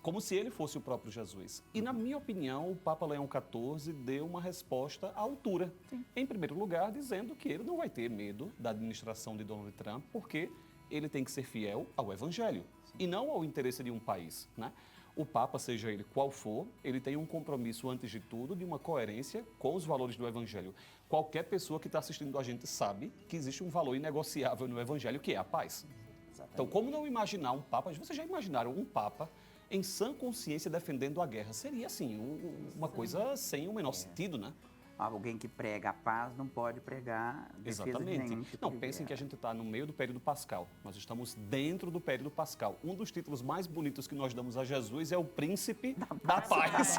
Como se ele fosse o próprio Jesus. E, na minha opinião, o Papa Leão XIV deu uma resposta à altura. Em primeiro lugar, dizendo que ele não vai ter medo da administração de Donald Trump, porque ele tem que ser fiel ao Evangelho e não ao interesse de um país, né? O Papa, seja ele qual for, ele tem um compromisso, antes de tudo, de uma coerência com os valores do Evangelho. Qualquer pessoa que está assistindo a gente sabe que existe um valor inegociável no Evangelho, que é a paz. Então, como não imaginar um Papa? Vocês já imaginaram um Papa em sã consciência defendendo a guerra? Seria, assim, uma coisa sem o menor sentido, né? Alguém que prega a paz não pode pregar defesa de Exatamente. nenhum tipo Não, de pensem guerra. que a gente está no meio do período pascal. Nós estamos dentro do período pascal. Um dos títulos mais bonitos que nós damos a Jesus é o Príncipe da Paz.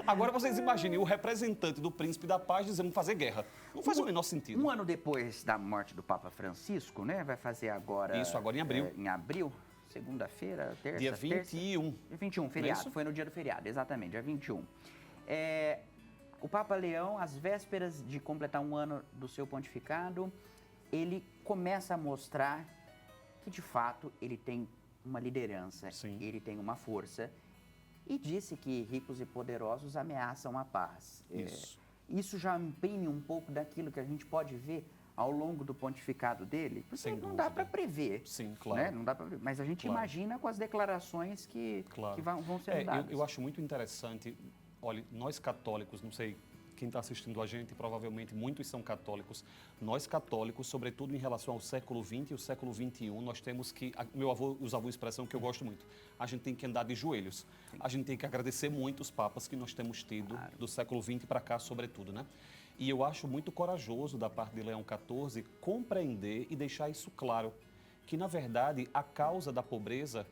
Agora vocês imaginem o representante do Príncipe da Paz dizendo fazer guerra. Não faz o menor sentido. Um ano depois da morte do Papa Francisco, né? Vai fazer agora... Isso, agora em abril. Em abril, segunda-feira, terça? Dia terça? 21. Dia 21, feriado. isso? Foi no dia do feriado, exatamente, dia 21. O Papa Leão, às vésperas de completar um ano do seu pontificado, ele começa a mostrar que, de fato, ele tem uma liderança, Sim. ele tem uma força, e disse que ricos e poderosos ameaçam a paz. Isso. Isso já imprime um pouco daquilo que a gente pode ver ao longo do pontificado dele, porque Sem não dá dúvida. para prever. Sim, claro. Né? Não dá pra, mas a gente Claro. imagina com as declarações que vão ser dadas. Eu acho muito interessante. Olha, nós católicos, não sei quem está assistindo a gente, provavelmente muitos são católicos. Nós católicos, sobretudo em relação ao século XX e o século XXI, nós temos que... Meu avô usava uma expressão que eu gosto muito. A gente tem que andar de joelhos. A gente tem que agradecer muito os papas que nós temos tido do século XX para cá, sobretudo, né? E eu acho muito corajoso da parte de Leão XIV compreender e deixar isso claro, que, na verdade, a causa da pobreza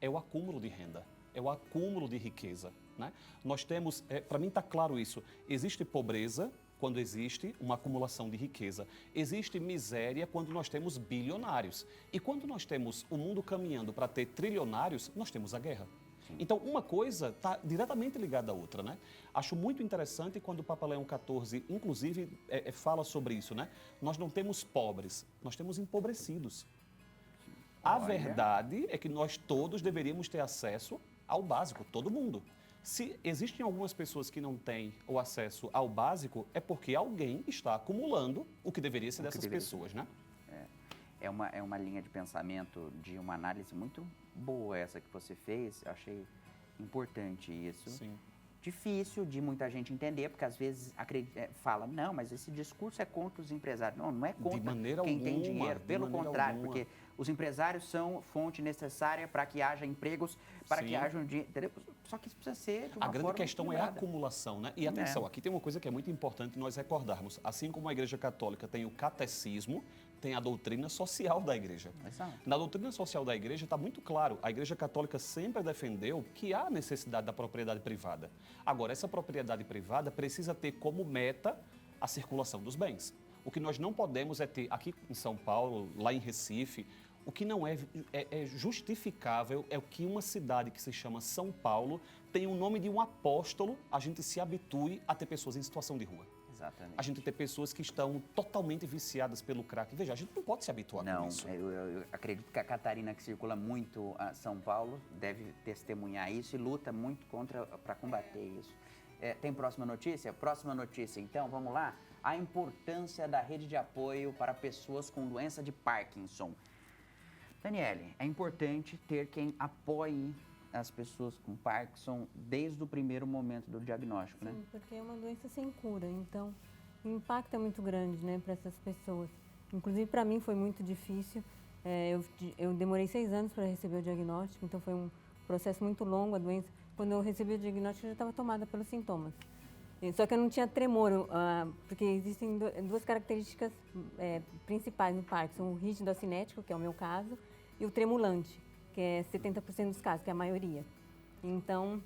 é o acúmulo de renda, é o acúmulo de riqueza. Né? Nós temos, para mim está claro isso, existe pobreza quando existe uma acumulação de riqueza, existe miséria quando nós temos bilionários, e quando nós temos o mundo caminhando para ter trilionários, nós temos a guerra. Então, uma coisa está diretamente ligada à outra, né? Acho muito interessante quando o Papa Leão XIV, inclusive, fala sobre isso, né? Nós não temos pobres, nós temos empobrecidos. A verdade é que nós todos deveríamos ter acesso ao básico, todo mundo. Se existem algumas pessoas que não têm o acesso ao básico, é porque alguém está acumulando o que deveria ser dessas pessoas, né? É uma linha de pensamento, de uma análise muito boa essa que você fez. Eu achei importante isso. Sim. Difícil de muita gente entender, porque às vezes fala, não, mas esse discurso é contra os empresários. Não, não é contra quem tem dinheiro, pelo contrário, porque os empresários são fonte necessária para que haja empregos, para que haja um dinheiro. Só que isso precisa ser de uma A grande forma questão é a equilibrada. acumulação, né? E atenção, aqui tem uma coisa que é muito importante nós recordarmos. Assim como a Igreja Católica tem o catecismo, tem a doutrina social da Igreja. Exato. Na doutrina social da Igreja está muito claro, a Igreja Católica sempre defendeu que há necessidade da propriedade privada. Agora, essa propriedade privada precisa ter como meta a circulação dos bens. O que nós não podemos é ter, aqui em São Paulo, lá em Recife, o que não é justificável é o que uma cidade que se chama São Paulo tem o nome de um apóstolo, a gente se habitue a ter pessoas em situação de rua. Exatamente. A gente ter pessoas que estão totalmente viciadas pelo crack. Veja, a gente não pode se habituar Não, com isso. eu acredito que a Catarina, que circula muito a São Paulo, deve testemunhar isso e luta muito para combater isso. Tem próxima notícia? Próxima notícia, então, vamos lá. A importância da rede de apoio para pessoas com doença de Parkinson. Daniele, é importante ter quem apoie as pessoas com Parkinson desde o primeiro momento do diagnóstico, né? Sim, porque é uma doença sem cura, então o impacto é muito grande, né, para essas pessoas. Inclusive, para mim foi muito difícil. Eu demorei 6 anos para receber o diagnóstico, então foi um processo muito longo a doença. Quando eu recebi o diagnóstico, eu já estava tomada pelos sintomas. Só que eu não tinha tremor, porque existem duas características principais no Parkinson: o rígido acinético, que é o meu caso, e o tremulante, que é 70% dos casos, que é a maioria. Então,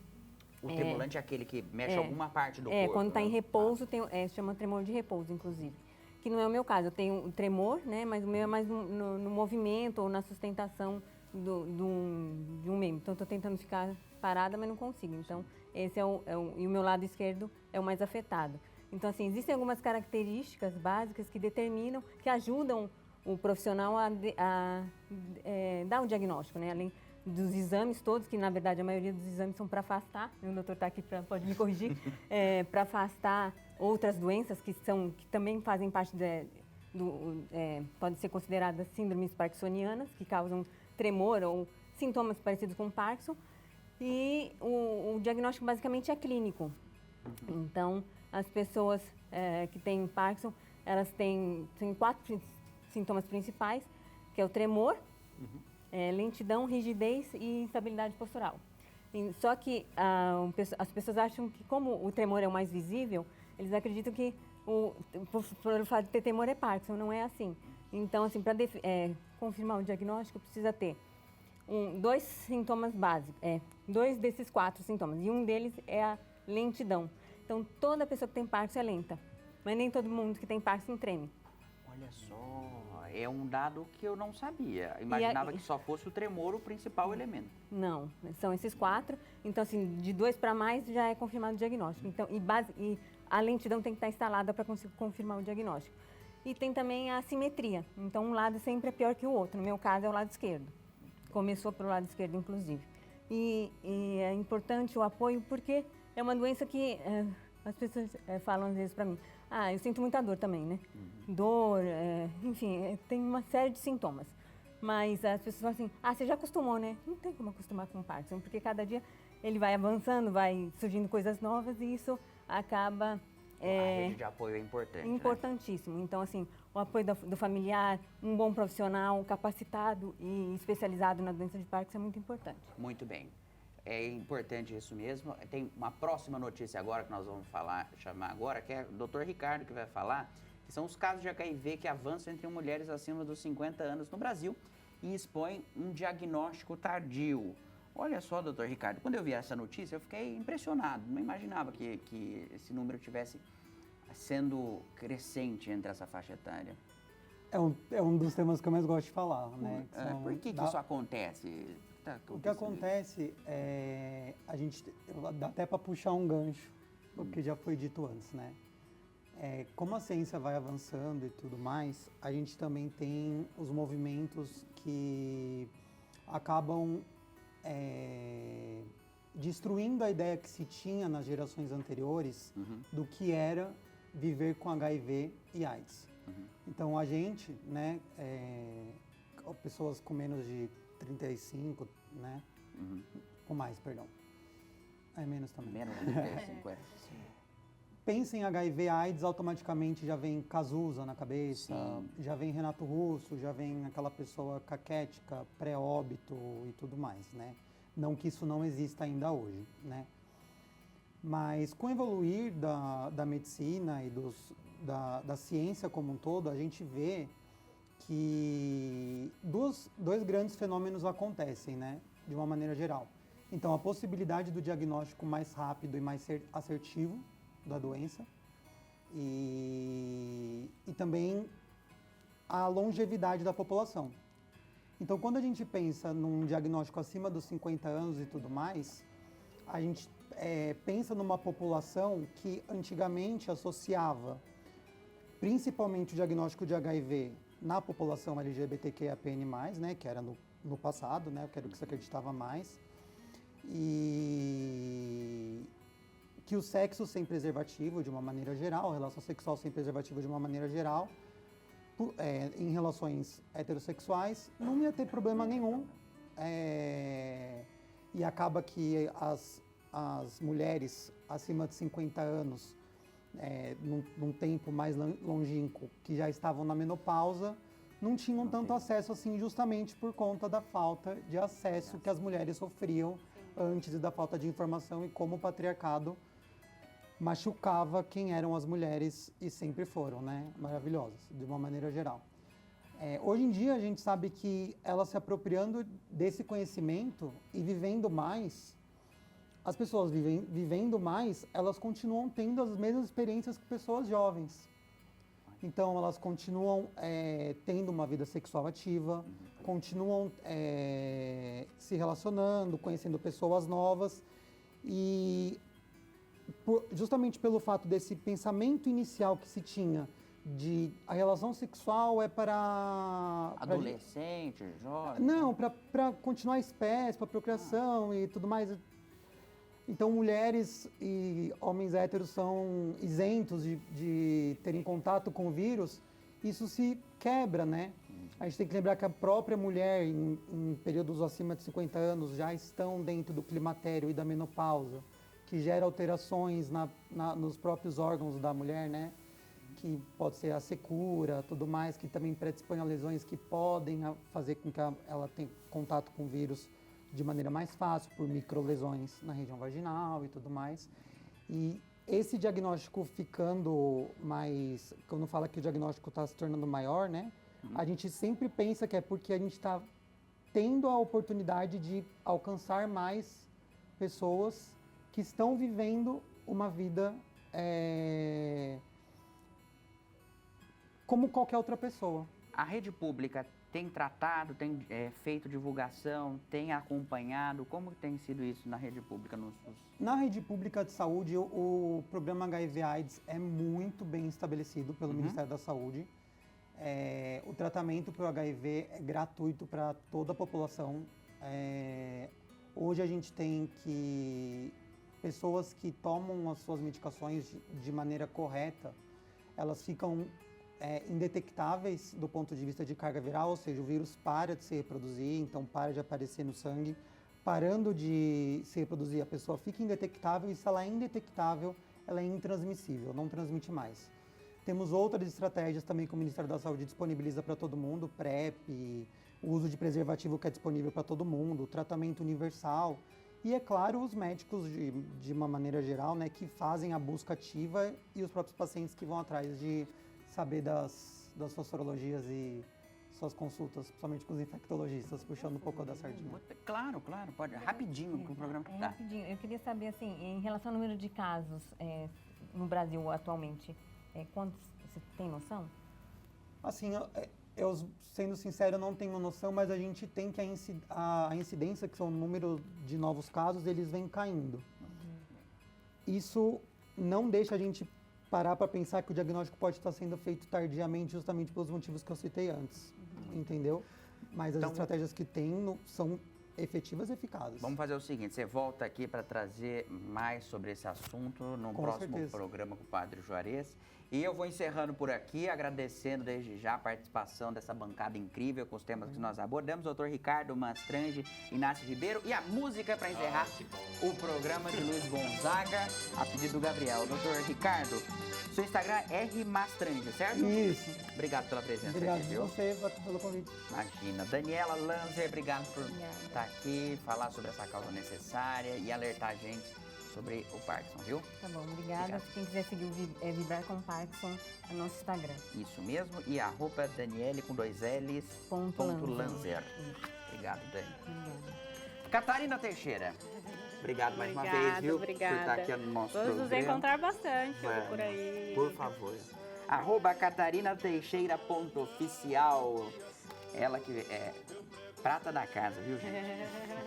O tremulante é aquele que mexe alguma parte do corpo. quando está né? em repouso, chama tremor de repouso, inclusive. Que não é o meu caso, eu tenho tremor, né, mas o meu é mais no movimento ou na sustentação de um membro. Então, estou tentando ficar parada, mas não consigo. Então, esse e o meu lado esquerdo é o mais afetado. Então, assim, existem algumas características básicas que determinam, que ajudam o profissional a dar o diagnóstico, né? Além dos exames todos, que na verdade a maioria dos exames são para afastar, o doutor está aqui, pode me corrigir, para afastar outras doenças que também fazem parte podem ser consideradas síndromes parkinsonianas, que causam tremor ou sintomas parecidos com Parkinson. E o diagnóstico basicamente é clínico. Então, as pessoas que têm Parkinson, elas têm 4 sintomas principais, que é o tremor, lentidão, rigidez e instabilidade postural. Só que as pessoas acham que, como o tremor é o mais visível, eles acreditam que por o fato de ter tremor é Parkinson. Não é assim. Então, assim, para confirmar o diagnóstico, precisa ter 2 sintomas básicos, 2 desses 4 sintomas, e um deles é a lentidão. Então, toda pessoa que tem Parkinson é lenta, mas nem todo mundo que tem Parkinson treme. Olha só, é um dado que eu não sabia. Imaginava que só fosse o tremor o principal elemento. Não, são esses 4. Então, assim, de 2 para mais já é confirmado o diagnóstico. Então, e a lentidão tem que estar instalada para conseguir confirmar o diagnóstico. E tem também a assimetria. Então, um lado sempre é pior que o outro. No meu caso, é o lado esquerdo. Começou pelo lado esquerdo, inclusive. E é importante o apoio porque é uma doença que as pessoas falam às vezes para mim: eu sinto muita dor também, né? Dor, enfim, tem uma série de sintomas. Mas as pessoas falam assim: você já acostumou, né? Não tem como acostumar com o Parkinson, porque cada dia ele vai avançando, vai surgindo coisas novas e isso acaba... A rede de apoio é importante, Importantíssimo. Então, assim, o apoio do familiar, um bom profissional capacitado e especializado na doença de Parkinson é muito importante. Muito bem. É importante isso mesmo. Tem uma próxima notícia agora que nós vamos chamar agora, que é o Dr. Ricardo que vai falar, que são os casos de HIV que avançam entre mulheres acima dos 50 anos no Brasil e expõem um diagnóstico tardio. Olha só, doutor Ricardo, quando eu vi essa notícia, eu fiquei impressionado. Não imaginava que esse número tivesse sendo crescente entre essa faixa etária. É um dos temas que eu mais gosto de falar, né? Por que isso acontece? O que acontece dá até para puxar um gancho do que já foi dito antes, né? Como a ciência vai avançando e tudo mais, a gente também tem os movimentos que acabam destruindo a ideia que se tinha nas gerações anteriores do que era viver com HIV e AIDS. Então, a gente, né, pessoas com menos de 35, né, com mais, perdão, menos também. Menos de 35, Pensa em HIV, AIDS, automaticamente já vem Cazuza na cabeça, já vem Renato Russo, já vem aquela pessoa caquética, pré-óbito e tudo mais, né? Não que isso não exista ainda hoje, né? Mas com o evoluir da medicina e da ciência como um todo, a gente vê que dois grandes fenômenos acontecem, né? De uma maneira geral. Então, a possibilidade do diagnóstico mais rápido e mais assertivo da doença e também a longevidade da população. Então, quando a gente pensa num diagnóstico acima dos 50 anos e tudo mais, a gente pensa numa população que antigamente associava principalmente o diagnóstico de HIV na população LGBTQIAPN+, né, que era no passado, né, que era o que se acreditava mais, e que o sexo sem preservativo, de uma maneira geral, a relação sexual sem preservativo, de uma maneira geral, em relações heterossexuais, não ia ter problema nenhum e acaba que as mulheres acima de 50 anos, num tempo mais longínquo, que já estavam na menopausa, não tinham tanto acesso assim, justamente por conta da falta de acesso que as mulheres sofriam antes e da falta de informação e como o patriarcado machucava quem eram as mulheres e sempre foram, né? Maravilhosas, de uma maneira geral. Hoje em dia a gente sabe que elas se apropriando desse conhecimento e vivendo mais, as pessoas vivendo mais, elas continuam tendo as mesmas experiências que pessoas jovens. Então elas continuam tendo uma vida sexual ativa, continuam se relacionando, conhecendo pessoas novas e justamente pelo fato desse pensamento inicial que se tinha de a relação sexual é para Adolescente, jovem? Não, para continuar a espécie, para procriação e tudo mais. Então, mulheres e homens héteros são isentos de terem contato com o vírus. Isso se quebra, né? A gente tem que lembrar que a própria mulher, em períodos acima de 50 anos, já estão dentro do climatério e da menopausa, que gera alterações nos próprios órgãos da mulher, né? Que pode ser a secura, tudo mais, que também predispõe a lesões que podem fazer com que ela tenha contato com o vírus de maneira mais fácil, por microlesões na região vaginal e tudo mais. E esse diagnóstico ficando mais... Quando fala que o diagnóstico está se tornando maior, né? A gente sempre pensa que é porque a gente está tendo a oportunidade de alcançar mais pessoas que estão vivendo uma vida como qualquer outra pessoa. A rede pública tem tratado, tem feito divulgação, tem acompanhado? Como tem sido isso na rede pública no SUS? Na rede pública de saúde, o programa HIV/AIDS é muito bem estabelecido pelo Ministério da Saúde. O tratamento para o HIV é gratuito para toda a população. Hoje a gente tem que pessoas que tomam as suas medicações de maneira correta, elas ficam indetectáveis do ponto de vista de carga viral, ou seja, o vírus para de se reproduzir, então para de aparecer no sangue. Parando de se reproduzir, a pessoa fica indetectável e se ela é indetectável, ela é intransmissível, não transmite mais. Temos outras estratégias também que o Ministério da Saúde disponibiliza para todo mundo, PrEP, o uso de preservativo que é disponível para todo mundo, tratamento universal. E, é claro, os médicos, de uma maneira geral, né, que fazem a busca ativa e os próprios pacientes que vão atrás de saber das suas sorologias e suas consultas, principalmente com os infectologistas, puxando um pouco da sardinha. Claro, pode. Rapidinho, que o programa tá. Rapidinho. Eu queria saber, assim, em relação ao número de casos no Brasil atualmente, quantos, você tem noção? Assim, eu, sendo sincero, não tenho noção, mas a gente tem que a incidência, que são o número de novos casos, eles vêm caindo. Isso não deixa a gente parar para pensar que o diagnóstico pode estar sendo feito tardiamente, justamente pelos motivos que eu citei antes, entendeu? Mas as estratégias que tem são efetivas e eficazes. Vamos fazer o seguinte, você volta aqui para trazer mais sobre esse assunto no próximo programa com o Padre Juarez. E eu vou encerrando por aqui, agradecendo desde já a participação dessa bancada incrível com os temas que nós abordamos. Doutor Ricardo Mastrange, Inácio Ribeiro e a música para encerrar o programa de Luiz Gonzaga, a pedido do Gabriel. Doutor Ricardo, seu Instagram é rmastrange, certo? Isso. Obrigado pela presença. Obrigado aqui, a você pelo convite. Imagina. Daniela Lanzer, obrigado por estar aqui, falar sobre essa causa necessária e alertar a gente sobre o Parkinson, viu? Tá bom, obrigada. Quem quiser seguir o Vibrar com Parkinson, é o nosso Instagram. Isso mesmo. E a roupa Daniele com 2 L's, _Lanzer. Obrigado, Dani. Obrigada. Catarina Teixeira. Obrigado mais uma vez, viu? Obrigada. Por estar aqui no nosso Vamos nos programa. encontrar bastante por aí. Por favor. @CatarinaTeixeira.oficial. Ela que é prata da casa, viu, gente?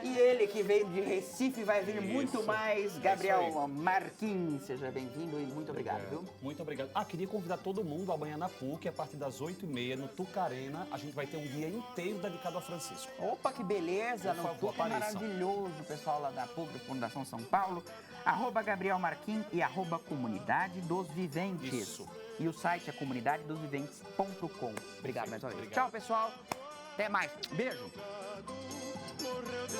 E ele que veio de Recife vai vir muito mais, Gabriel Marquim. Seja bem-vindo e muito obrigado, viu? Muito obrigado. Queria convidar todo mundo amanhã na PUC, a partir das 8h30, no Tucarena. A gente vai ter um dia inteiro dedicado a Francisco. Opa, que beleza! Por favor, PUC é apareçam. maravilhoso, o pessoal lá da PUC, Fundação São Paulo. @Gabriel Marquim e @Comunidade dos Viventes. Isso. E o site é comunidadedosviventes.com. Obrigado mais uma vez. Obrigado. Tchau, pessoal. Até mais. Beijo. Morreu de